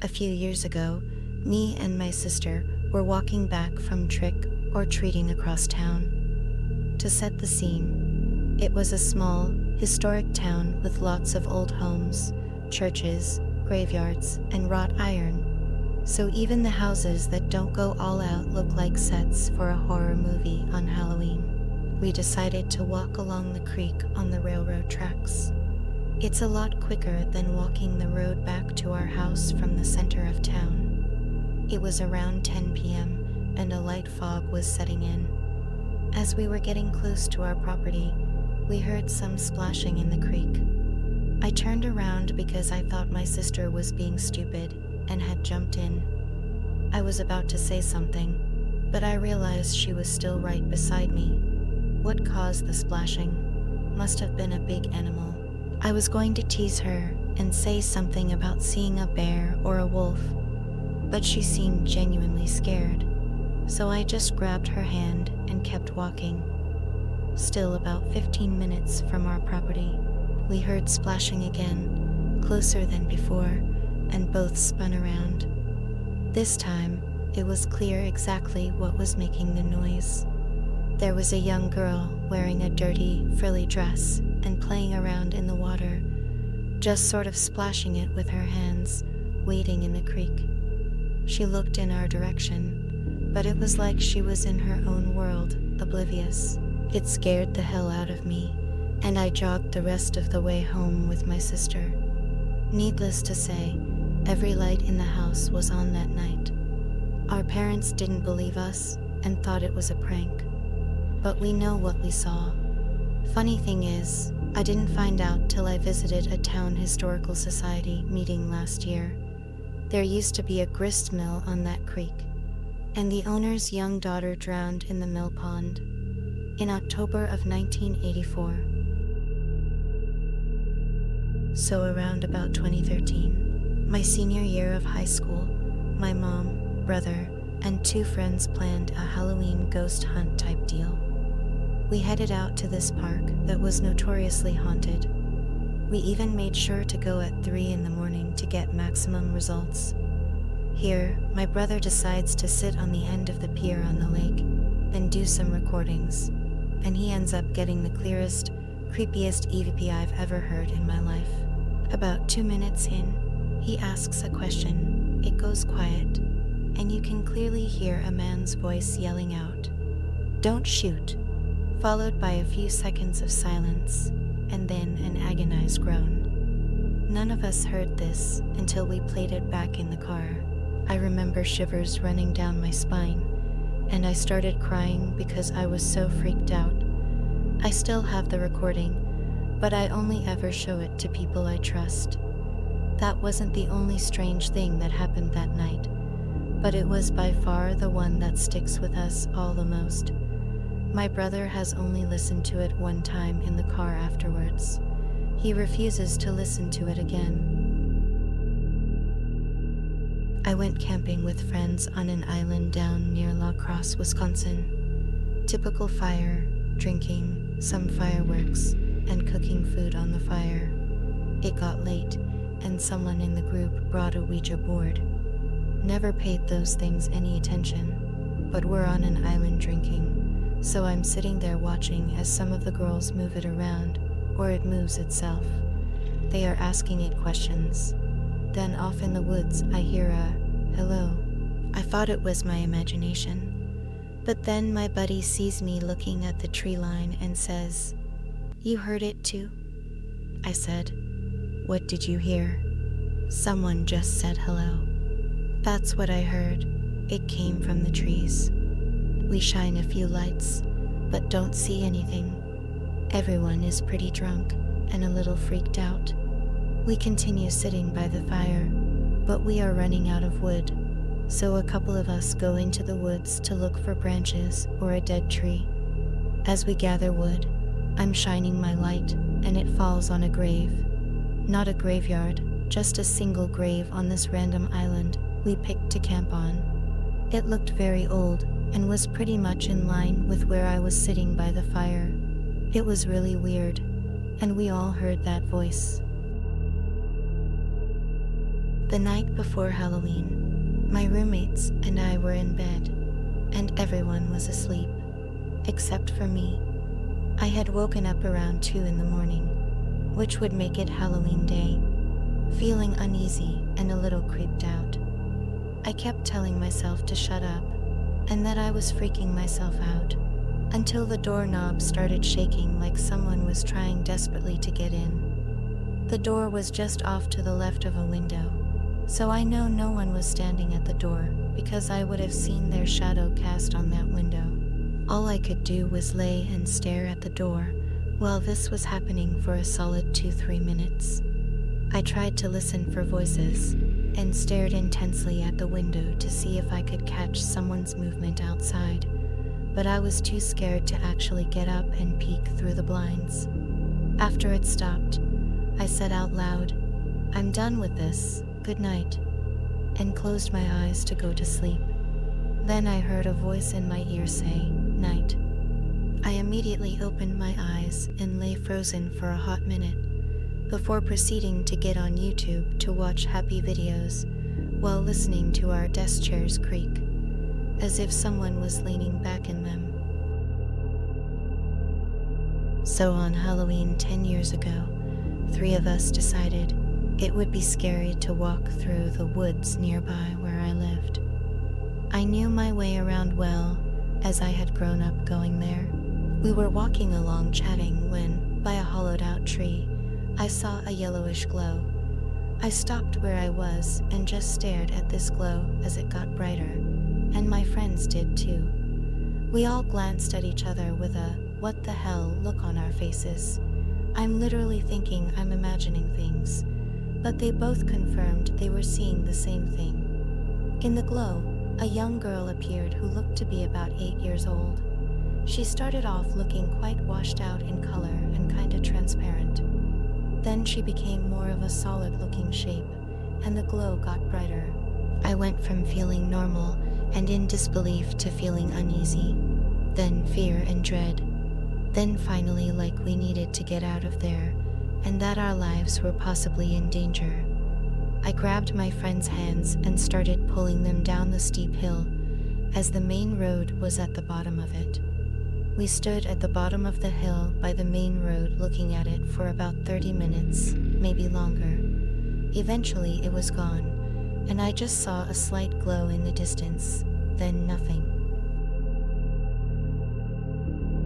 few years ago, me and my sister were walking back from trick-or-treating across town. To set the scene, it was a small, historic town with lots of old homes, churches, graveyards, and wrought iron. So even the houses that don't go all out look like sets for a horror movie on Halloween. We decided to walk along the creek on the railroad tracks. It's a lot quicker than walking the road back to our house from the center of town. It was around 10 p.m. and a light fog was setting in. As we were getting close to our property, we heard some splashing in the creek. I turned around because I thought my sister was being stupid and had jumped in. I was about to say something, but I realized she was still right beside me. What caused the splashing? Must have been a big animal. I was going to tease her and say something about seeing a bear or a wolf, but she seemed genuinely scared, so I just grabbed her hand and kept walking. Still about 15 minutes from our property, we heard splashing again, closer than before, and both spun around. This time, it was clear exactly what was making the noise. There was a young girl wearing a dirty, frilly dress and playing around in the water, just sort of splashing it with her hands, wading in the creek. She looked in our direction, but it was like she was in her own world, oblivious. It scared the hell out of me, and I jogged the rest of the way home with my sister. Needless to say, every light in the house was on that night. Our parents didn't believe us and thought it was a prank, but we know what we saw. Funny thing is, I didn't find out till I visited a town historical society meeting last year. There used to be a grist mill on that creek, and the owner's young daughter drowned in the mill pond in October of 1984. So around about 2013, my senior year of high school, my mom, brother, and 2 friends planned a Halloween ghost hunt type deal. We headed out to this park that was notoriously haunted. We even made sure to go at 3 in the morning to get maximum results. Here, my brother decides to sit on the end of the pier on the lake and do some recordings, and he ends up getting the clearest, creepiest EVP I've ever heard in my life. About 2 minutes in, he asks a question. It goes quiet, and you can clearly hear a man's voice yelling out, "Don't shoot," followed by a few seconds of silence, and then an agonized groan. None of us heard this until we played it back in the car. I remember shivers running down my spine, and I started crying because I was so freaked out. I still have the recording, but I only ever show it to people I trust. That wasn't the only strange thing that happened that night, but it was by far the one that sticks with us all the most. My brother has only listened to it one time in the car afterwards. He refuses to listen to it again. I went camping with friends on an island down near La Crosse, Wisconsin. Typical fire, drinking, some fireworks, and cooking food on the fire. It got late, and someone in the group brought a Ouija board. Never paid those things any attention, but we're on an island drinking. So I'm sitting there watching as some of the girls move it around, or it moves itself. They are asking it questions. Then off in the woods, I hear a hello. I thought it was my imagination. But then my buddy sees me looking at the tree line and says, "You heard it too?" I said, "What did you hear?" "Someone just said hello." That's what I heard. It came from the trees. We shine a few lights, but don't see anything. Everyone is pretty drunk and a little freaked out. We continue sitting by the fire, but we are running out of wood, so a couple of us go into the woods to look for branches or a dead tree. As we gather wood, I'm shining my light, and it falls on a grave. Not a graveyard, just a single grave on this random island we picked to camp on. It looked very old, and was pretty much in line with where I was sitting by the fire. It was really weird, and we all heard that voice. The night before Halloween, my roommates and I were in bed, and everyone was asleep, except for me. I had woken up around 2 in the morning, which would make it Halloween day, feeling uneasy and a little creeped out. I kept telling myself to shut up, and that I was freaking myself out, until the doorknob started shaking like someone was trying desperately to get in. The door was just off to the left of a window, so I know no one was standing at the door because I would have seen their shadow cast on that window. All I could do was lay and stare at the door while this was happening for a solid 2-3 minutes. I tried to listen for voices and stared intensely at the window to see if I could catch someone's movement outside, but I was too scared to actually get up and peek through the blinds. After it stopped, I said out loud, "I'm done with this, good night," and closed my eyes to go to sleep. Then I heard a voice in my ear say, "Night." I immediately opened my eyes and lay frozen for a hot minute, before proceeding to get on YouTube to watch happy videos while listening to our desk chairs creak, as if someone was leaning back in them. So on Halloween 10 years ago, 3 of us decided it would be scary to walk through the woods nearby where I lived. I knew my way around well, as I had grown up going there. We were walking along chatting when, by a hollowed-out tree, I saw a yellowish glow. I stopped where I was and just stared at this glow as it got brighter, and my friends did too. We all glanced at each other with a "what the hell" look on our faces. I'm literally thinking I'm imagining things, but they both confirmed they were seeing the same thing. In the glow, a young girl appeared who looked to be about 8 years old. She started off looking quite washed out in color and kinda transparent. Then she became more of a solid-looking shape, and the glow got brighter. I went from feeling normal and in disbelief to feeling uneasy, then fear and dread, then finally like we needed to get out of there, and that our lives were possibly in danger. I grabbed my friend's hands and started pulling them down the steep hill, as the main road was at the bottom of it. We stood at the bottom of the hill by the main road looking at it for about 30 minutes, maybe longer. Eventually it was gone, and I just saw a slight glow in the distance, then nothing.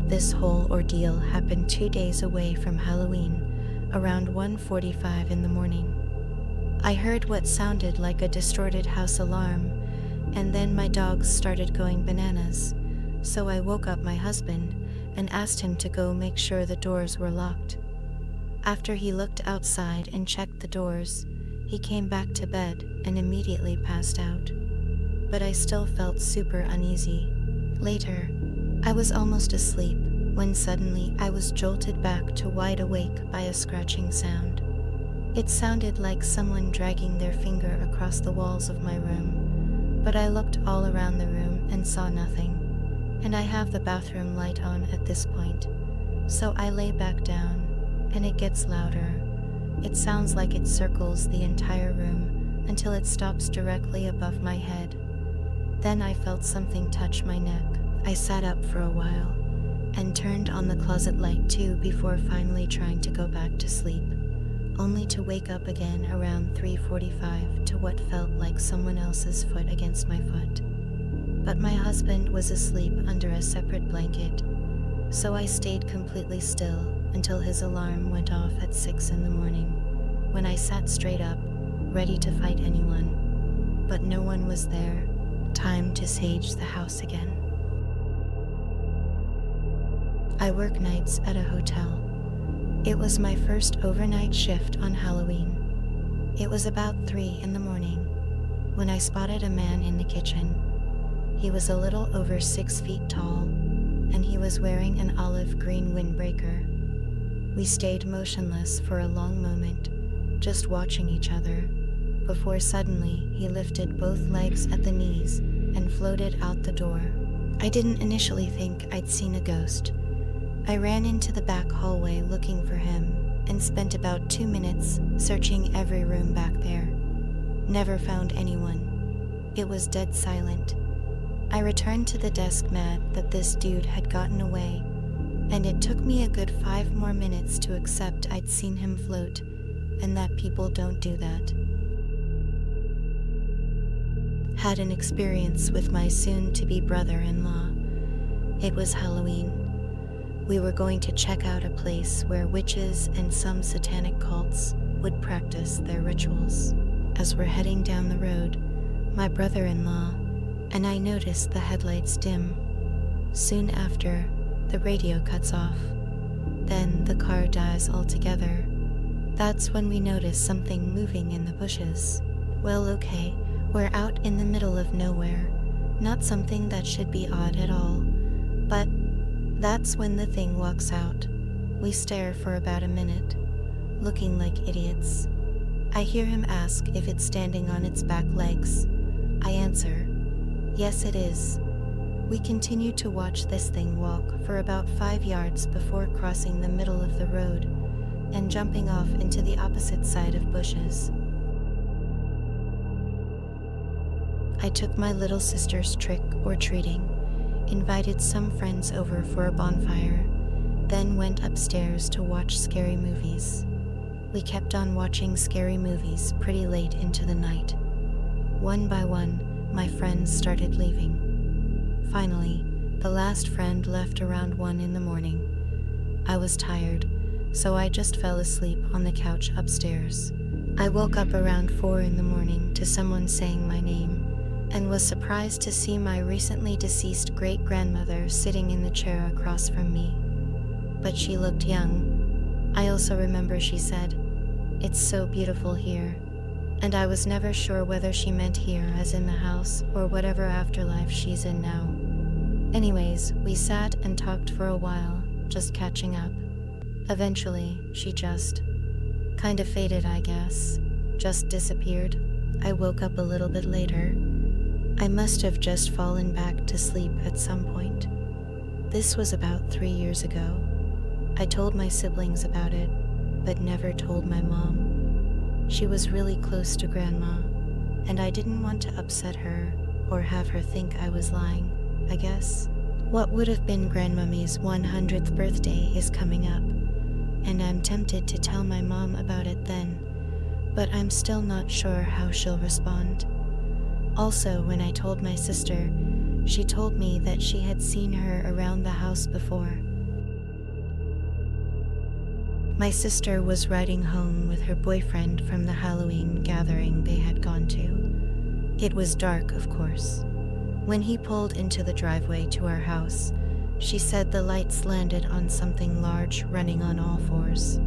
This whole ordeal happened 2 days away from Halloween, around 1:45 in the morning. I heard what sounded like a distorted house alarm, and then my dogs started going bananas. So I woke up my husband and asked him to go make sure the doors were locked. After he looked outside and checked the doors, he came back to bed and immediately passed out. But I still felt super uneasy. Later, I was almost asleep when suddenly I was jolted back to wide awake by a scratching sound. It sounded like someone dragging their finger across the walls of my room, but I looked all around the room and saw nothing. And I have the bathroom light on at this point, so I lay back down, and it gets louder. It sounds like it circles the entire room until it stops directly above my head. Then I felt something touch my neck. I sat up for a while, and turned on the closet light too before finally trying to go back to sleep, only to wake up again around 3:45 to what felt like someone else's foot against my foot. But my husband was asleep under a separate blanket, so I stayed completely still until his alarm went off at 6 in the morning, when I sat straight up, ready to fight anyone. But no one was there. Time to sage the house again. I work nights at a hotel. It was my first overnight shift on Halloween. It was about 3 in the morning when I spotted a man in the kitchen. He was a little over 6 feet tall, and he was wearing an olive green windbreaker. We stayed motionless for a long moment, just watching each other, before suddenly he lifted both legs at the knees and floated out the door. I didn't initially think I'd seen a ghost. I ran into the back hallway looking for him and spent about 2 minutes searching every room back there. Never found anyone. It was dead silent. I returned to the desk mad that this dude had gotten away, and it took me a good 5 more minutes to accept I'd seen him float, and that people don't do that. Had an experience with my soon-to-be brother-in-law. It was Halloween. We were going to check out a place where witches and some satanic cults would practice their rituals. As we're heading down the road, my brother-in-law and I noticed the headlights dim. Soon after, the radio cuts off. Then the car dies altogether. That's when we notice something moving in the bushes. Well, okay, we're out in the middle of nowhere. Not something that should be odd at all. But that's when the thing walks out. We stare for about a minute, looking like idiots. I hear him ask if it's standing on its back legs. I answer, yes it is. We continue to watch this thing walk for about 5 yards before crossing the middle of the road and jumping off into the opposite side of bushes. I took my little sister's trick or treating, invited some friends over for a bonfire, then went upstairs to watch scary movies. We kept on watching scary movies pretty late into the night. One by one, my friends started leaving. Finally, the last friend left around 1 in the morning. I was tired, so I just fell asleep on the couch upstairs. I woke up around 4 in the morning to someone saying my name, and was surprised to see my recently deceased great-grandmother sitting in the chair across from me. But she looked young. I also remember she said, "It's so beautiful here," and I was never sure whether she meant here as in the house or whatever afterlife she's in now. Anyways, we sat and talked for a while, just catching up. Eventually, she just kind of faded, I guess. Just disappeared. I woke up a little bit later. I must have just fallen back to sleep at some point. This was about 3 years ago. I told my siblings about it, but never told my mom. She was really close to Grandma, and I didn't want to upset her or have her think I was lying, I guess. What would have been Grandmummy's 100th birthday is coming up, and I'm tempted to tell my mom about it then, but I'm still not sure how she'll respond. Also, when I told my sister, she told me that she had seen her around the house before. My sister was riding home with her boyfriend from the Halloween gathering they had gone to. It was dark, of course. When he pulled into the driveway to our house, she said the lights landed on something large running on all fours.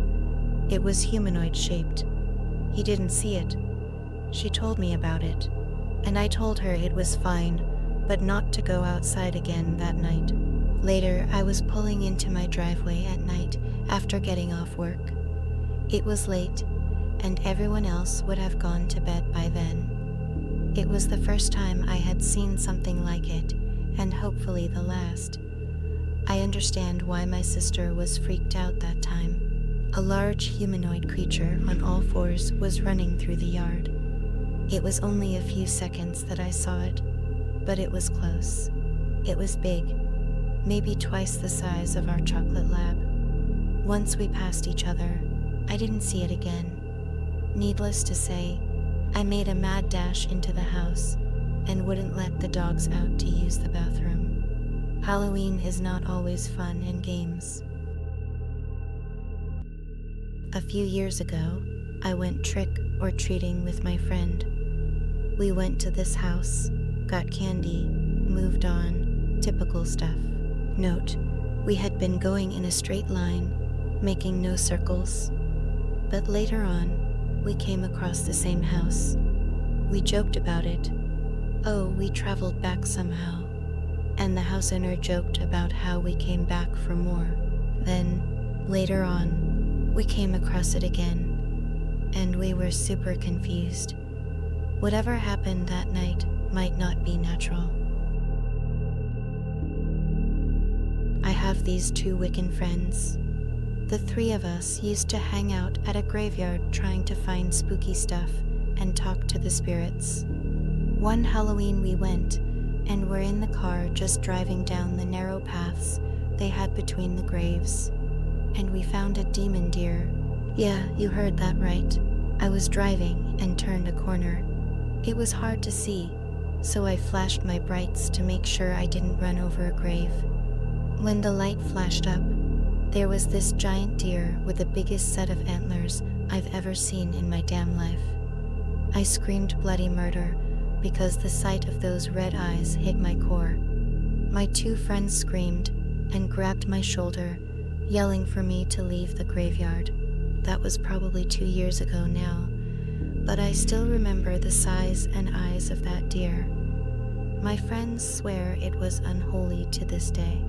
It was humanoid-shaped. He didn't see it. She told me about it, and I told her it was fine, but not to go outside again that night. Later, I was pulling into my driveway at night after getting off work. It was late, and everyone else would have gone to bed by then. It was the first time I had seen something like it, and hopefully the last. I understand why my sister was freaked out that time. A large humanoid creature on all fours was running through the yard. It was only a few seconds that I saw it, but it was close. It was big, maybe twice the size of our chocolate lab. Once we passed each other, I didn't see it again. Needless to say, I made a mad dash into the house and wouldn't let the dogs out to use the bathroom. Halloween is not always fun and games. A few years ago, I went trick-or-treating with my friend. We went to this house, got candy, moved on, typical stuff. Note, we had been going in a straight line, making no circles. But later on, we came across the same house. We joked about it. Oh, we traveled back somehow. And the house owner joked about how we came back for more. Then, later on, we came across it again, and we were super confused. Whatever happened that night might not be natural. I have these 2 Wiccan friends. The 3 of us used to hang out at a graveyard trying to find spooky stuff and talk to the spirits. One Halloween we went, and were in the car just driving down the narrow paths they had between the graves. And we found a demon deer. Yeah, you heard that right. I was driving and turned a corner. It was hard to see, so I flashed my brights to make sure I didn't run over a grave. When the light flashed up, there was this giant deer with the biggest set of antlers I've ever seen in my damn life. I screamed bloody murder because the sight of those red eyes hit my core. My two friends screamed and grabbed my shoulder, yelling for me to leave the graveyard. That was probably 2 years ago now, but I still remember the size and eyes of that deer. My friends swear it was unholy to this day.